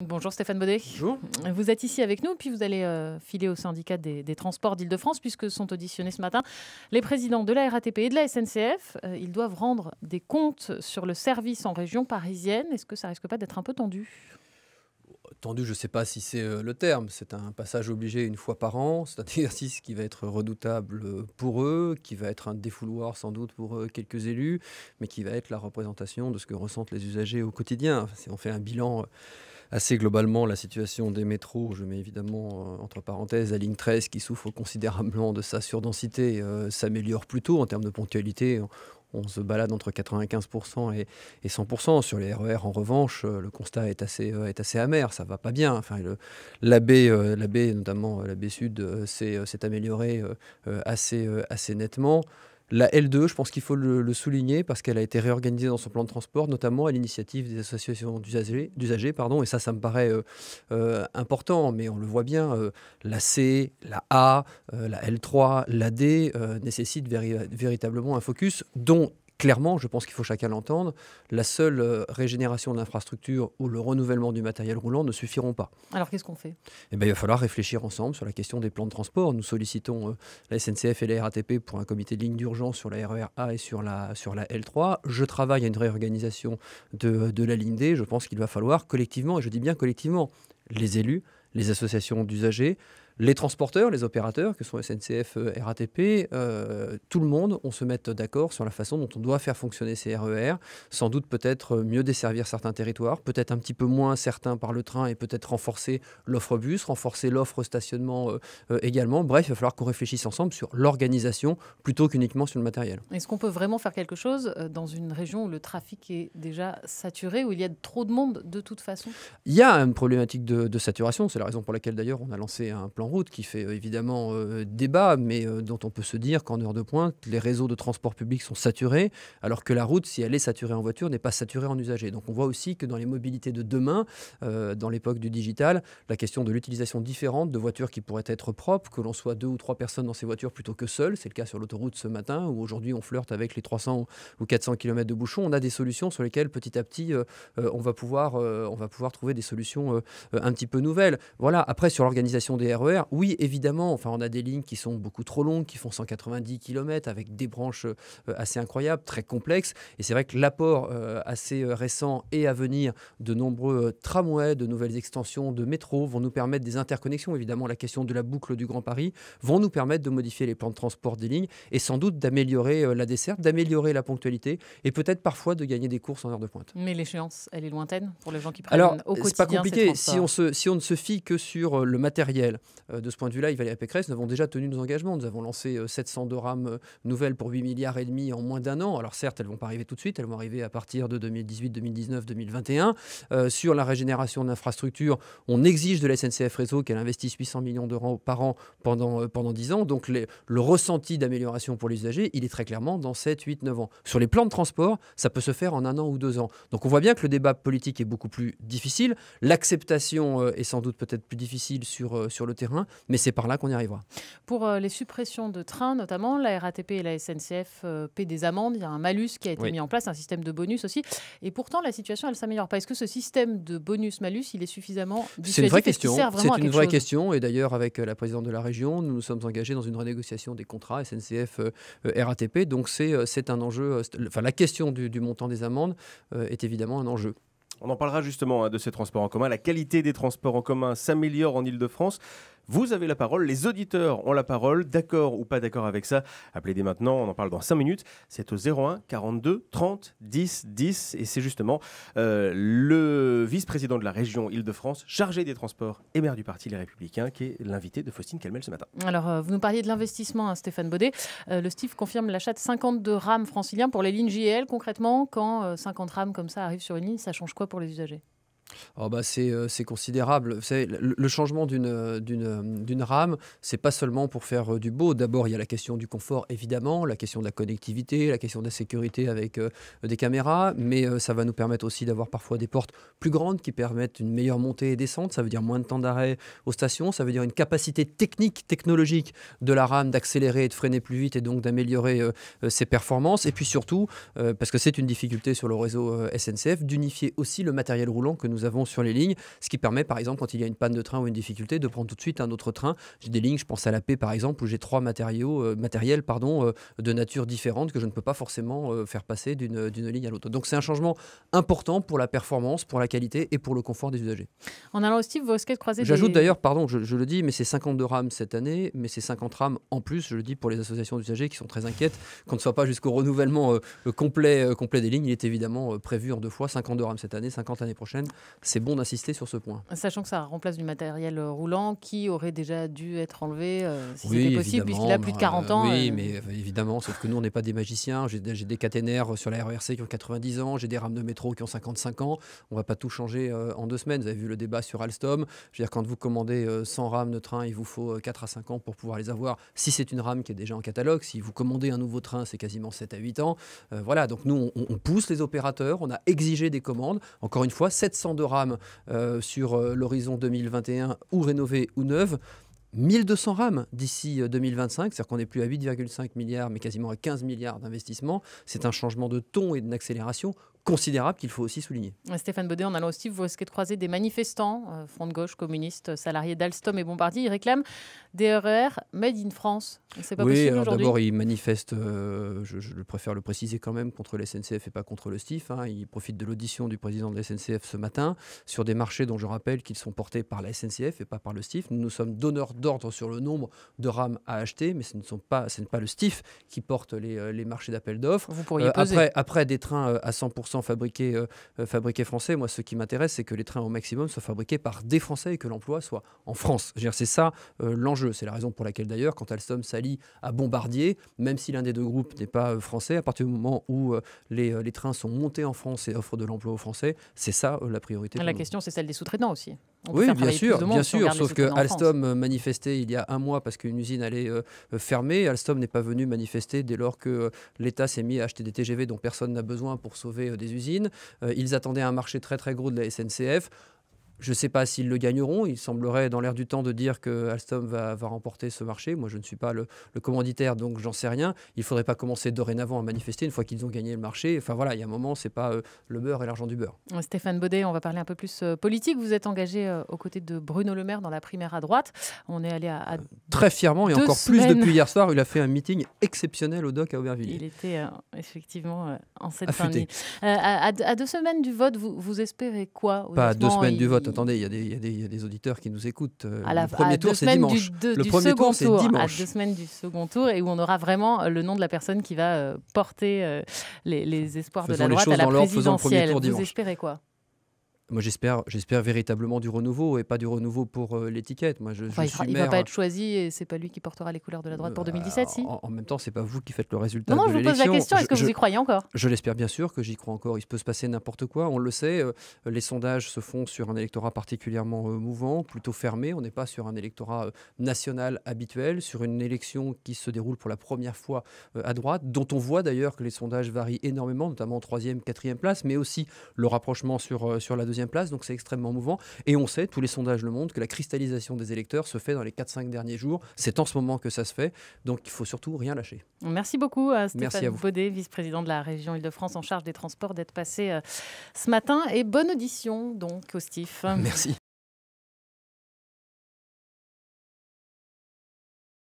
Bonjour Stéphane Baudet. Bonjour. Vous êtes ici avec nous, puis vous allez filer au syndicat des transports d'Île-de-France, puisque sont auditionnés ce matin les présidents de la RATP et de la SNCF. Ils doivent rendre des comptes sur le service en région parisienne. Est-ce que ça risque pas d'être un peu tendu ? Tendu, je ne sais pas si c'est le terme. C'est un passage obligé une fois par an. C'est un exercice qui va être redoutable pour eux, qui va être un défouloir sans doute pour quelques élus, mais qui va être la représentation de ce que ressentent les usagers au quotidien. Si on fait un bilan assez globalement, la situation des métros, je mets évidemment entre parenthèses la ligne 13 qui souffre considérablement de sa surdensité, s'améliore plutôt en termes de ponctualité. On se balade entre 95% et 100%. Sur les RER, en revanche, le constat est assez amer. Ça ne va pas bien. Enfin, l'AB, notamment l'AB Sud, s'est amélioré assez nettement. La L2, je pense qu'il faut le souligner parce qu'elle a été réorganisée dans son plan de transport, notamment à l'initiative des associations d'usagers, et ça me paraît important, mais on le voit bien, la C, la A, la L3, la D nécessitent véritablement un focus dont, clairement, je pense qu'il faut chacun l'entendre, la seule régénération d'infrastructures ou le renouvellement du matériel roulant ne suffiront pas. Alors qu'est-ce qu'on fait ? Il va falloir réfléchir ensemble sur la question des plans de transport. Nous sollicitons la SNCF et la RATP pour un comité de ligne d'urgence sur la RER A et sur la L3. Je travaille à une réorganisation de la ligne D. Je pense qu'il va falloir collectivement, et je dis bien collectivement, les élus, les associations d'usagers, les transporteurs, les opérateurs, que sont SNCF, RATP, tout le monde, on se mette d'accord sur la façon dont on doit faire fonctionner ces RER, sans doute peut-être mieux desservir certains territoires, peut-être un petit peu moins certains par le train et peut-être renforcer l'offre bus, renforcer l'offre stationnement également. Bref, il va falloir qu'on réfléchisse ensemble sur l'organisation plutôt qu'uniquement sur le matériel. Est-ce qu'on peut vraiment faire quelque chose dans une région où le trafic est déjà saturé, où il y a trop de monde de toute façon ? Il y a une problématique de saturation, c'est la raison pour laquelle d'ailleurs on a lancé un plan route qui fait évidemment débat, mais dont on peut se dire qu'en heure de pointe, les réseaux de transport public sont saturés, alors que la route, si elle est saturée en voiture, n'est pas saturée en usagers. Donc on voit aussi que dans les mobilités de demain, dans l'époque du digital, la question de l'utilisation différente de voitures qui pourraient être propres, que l'on soit 2 ou 3 personnes dans ces voitures plutôt que seules, c'est le cas sur l'autoroute ce matin, où aujourd'hui on flirte avec les 300 ou 400 km de bouchons. On a des solutions sur lesquelles petit à petit on va pouvoir trouver des solutions un petit peu nouvelles. Voilà. Après, sur l'organisation des RER, oui, évidemment, on a des lignes qui sont beaucoup trop longues, qui font 190 km avec des branches assez incroyables, très complexes. Et c'est vrai que l'apport assez récent et à venir de nombreux tramways, de nouvelles extensions de métro vont nous permettre des interconnexions. Évidemment, la question de la boucle du Grand Paris vont nous permettre de modifier les plans de transport des lignes et sans doute d'améliorer la desserte, d'améliorer la ponctualité et peut-être parfois de gagner des courses en heure de pointe. Mais l'échéance, elle est lointaine pour les gens qui prennent au quotidien. C'est pas compliqué. Si on ne se fie que sur le matériel, de ce point de vue-là, Valérie Pécresse, nous avons déjà tenu nos engagements. Nous avons lancé 702 rames nouvelles pour 8,5 milliards en moins d'un an. Alors certes, elles ne vont pas arriver tout de suite, elles vont arriver à partir de 2018, 2019, 2021. Sur la régénération d'infrastructures, on exige de la SNCF Réseau qu'elle investisse 800 millions d'euros par an pendant 10 ans. Donc le ressenti d'amélioration pour les usagers, il est très clairement dans 7, 8, 9 ans. Sur les plans de transport, ça peut se faire en 1 an ou 2 ans. Donc on voit bien que le débat politique est beaucoup plus difficile. L'acceptation est sans doute peut-être plus difficile sur le terrain, mais c'est par là qu'on y arrivera. Pour les suppressions de trains, notamment, la RATP et la SNCF paient des amendes. Il y a un malus qui a été mis en place, un système de bonus aussi. Et pourtant, la situation, elle ne s'améliore pas. Est-ce que ce système de bonus-malus, il est suffisamment dissuasif ? C'est une vraie question. C'est une vraie question. Et d'ailleurs, avec la présidente de la région, nous nous sommes engagés dans une renégociation des contrats SNCF-RATP. Donc c'est un enjeu. La question du montant des amendes est évidemment un enjeu. On en parlera justement de ces transports en commun. La qualité des transports en commun s'améliore en Île-de-France. Vous avez la parole, les auditeurs ont la parole, d'accord ou pas d'accord avec ça. Appelez dès maintenant, on en parle dans 5 minutes. C'est au 01 42 30 10 10 et c'est justement le vice-président de la région Île-de-France, chargé des transports et maire du parti Les Républicains, qui est l'invité de Faustine Calmel ce matin. Alors, vous nous parliez de l'investissement, Stéphane Baudet. Le STIF confirme l'achat de 52 rames franciliens pour les lignes JL. Concrètement, quand 50 rames comme ça arrivent sur une ligne, ça change quoi pour les usagers ? C'est considérable. Vous savez, le changement d'une rame, c'est pas seulement pour faire du beau. D'abord, il y a la question du confort, évidemment, la question de la connectivité, la question de la sécurité avec des caméras, mais ça va nous permettre aussi d'avoir parfois des portes plus grandes qui permettent une meilleure montée et descente. Ça veut dire moins de temps d'arrêt aux stations. Ça veut dire une capacité technologique de la rame d'accélérer et de freiner plus vite et donc d'améliorer ses performances. Et puis surtout, parce que c'est une difficulté sur le réseau SNCF, d'unifier aussi le matériel roulant que nous nous avons sur les lignes, ce qui permet par exemple quand il y a une panne de train ou une difficulté de prendre tout de suite un autre train. J'ai des lignes, je pense à la Paix par exemple, où j'ai 3 matériels de nature différente que je ne peux pas forcément faire passer d'une ligne à l'autre. Donc c'est un changement important pour la performance, pour la qualité et pour le confort des usagers. En allant au Steve, vous risquez de croiser J'ajoute d'ailleurs, pardon, je le dis, mais c'est 52 rames cette année, mais c'est 50 rames en plus, je le dis pour les associations d'usagers qui sont très inquiètes qu'on ne soit pas jusqu'au renouvellement complet des lignes. Il est évidemment prévu en 2 fois, 52 rames cette année, 50 l'année prochaine. C'est bon d'insister sur ce point. Sachant que ça remplace du matériel roulant qui aurait déjà dû être enlevé si c'était possible, puisqu'il a plus de 40 ans. Oui, mais évidemment, sauf que nous, on n'est pas des magiciens. J'ai des caténaires sur la RERC qui ont 90 ans, j'ai des rames de métro qui ont 55 ans. On ne va pas tout changer en 2 semaines. Vous avez vu le débat sur Alstom. Je veux dire, quand vous commandez 100 rames de train, il vous faut 4 à 5 ans pour pouvoir les avoir. Si c'est une rame qui est déjà en catalogue, si vous commandez un nouveau train, c'est quasiment 7 à 8 ans. Voilà, donc nous, on pousse les opérateurs, on a exigé des commandes. Encore une fois, 702 rames sur l'horizon 2021, ou rénovées ou neuves. 1200 rames d'ici 2025, c'est-à-dire qu'on n'est plus à 8,5 milliards, mais quasiment à 15 milliards d'investissements. C'est un changement de ton et d'une accélération considérable qu'il faut aussi souligner. Stéphane Baudet, en allant au Steve, vous risquez de croiser des manifestants, front de gauche, communistes, salariés d'Alstom et Bombardier. Ils réclament des RER made in France. C'est pas possible aujourd'hui. D'abord, ils manifestent, je préfère le préciser quand même, contre la SNCF et pas contre le STIF. Ils profitent de l'audition du président de la SNCF ce matin sur des marchés dont je rappelle qu'ils sont portés par la SNCF et pas par le STIF. Nous sommes donneurs d'ordre sur le nombre de rames à acheter, mais ce n'est pas le STIF qui porte les marchés d'appel d'offres. Vous pourriez peser. Après des trains à 100% fabriqués français, moi ce qui m'intéresse, c'est que les trains au maximum soient fabriqués par des Français et que l'emploi soit en France. C'est ça l'enjeu. C'est la raison pour laquelle d'ailleurs, quand Alstom s'allie à Bombardier, même si l'un des deux groupes n'est pas français, à partir du moment où les trains sont montés en France et offrent de l'emploi aux Français, c'est ça la priorité. La question, c'est celle des sous-traitants aussi. Oui, bien sûr, sauf que Alstom manifestait il y a un mois parce qu'une usine allait fermer. Alstom n'est pas venu manifester dès lors que l'État s'est mis à acheter des TGV dont personne n'a besoin pour sauver des usines. Ils attendaient un marché très très gros de la SNCF. Je ne sais pas s'ils le gagneront. Il semblerait dans l'air du temps de dire que Alstom va remporter ce marché. Moi, je ne suis pas le commanditaire, donc j'en sais rien. Il ne faudrait pas commencer dorénavant à manifester une fois qu'ils ont gagné le marché. Enfin voilà, il y a un moment, ce n'est pas le beurre et l'argent du beurre. Stéphane Baudet, on va parler un peu plus politique. Vous êtes engagé aux côtés de Bruno Le Maire dans la primaire à droite. On est allé à très fièrement, et encore plus depuis hier soir. Il a fait un meeting exceptionnel au dock à Aubervilliers. Il était effectivement en Seine-Saint-Denis. À 2 semaines du vote, vous espérez quoi? Pas à 2 semaines du vote. Attendez, il y a des auditeurs qui nous écoutent. Le premier tour, c'est dimanche. Le premier tour, c'est dimanche. À 2 semaines du second tour, et où on aura vraiment le nom de la personne qui va porter les espoirs de la droite à la présidentielle. Vous espérez quoi? Moi, j'espère véritablement du renouveau et pas du renouveau pour l'étiquette. Moi, il ne va pas être choisi et c'est pas lui qui portera les couleurs de la droite pour 2017, si. En même temps, c'est pas vous qui faites le résultat de l'élection. Non, je vous pose la question. Est-ce que vous y croyez encore? Je l'espère bien sûr que j'y crois encore. Il peut se passer n'importe quoi. On le sait. Les sondages se font sur un électorat particulièrement mouvant, plutôt fermé. On n'est pas sur un électorat national habituel, sur une élection qui se déroule pour la première fois à droite, dont on voit d'ailleurs que les sondages varient énormément, notamment en 3e, 4e place, mais aussi le rapprochement sur la 2e place, donc c'est extrêmement mouvant. Et on sait, tous les sondages le montrent, que la cristallisation des électeurs se fait dans les 4-5 derniers jours. C'est en ce moment que ça se fait, donc il ne faut surtout rien lâcher. Merci beaucoup à Stéphane Baudet, vice-président de la région Île-de-France en charge des transports, d'être passé ce matin. Et bonne audition donc au STIF. Merci.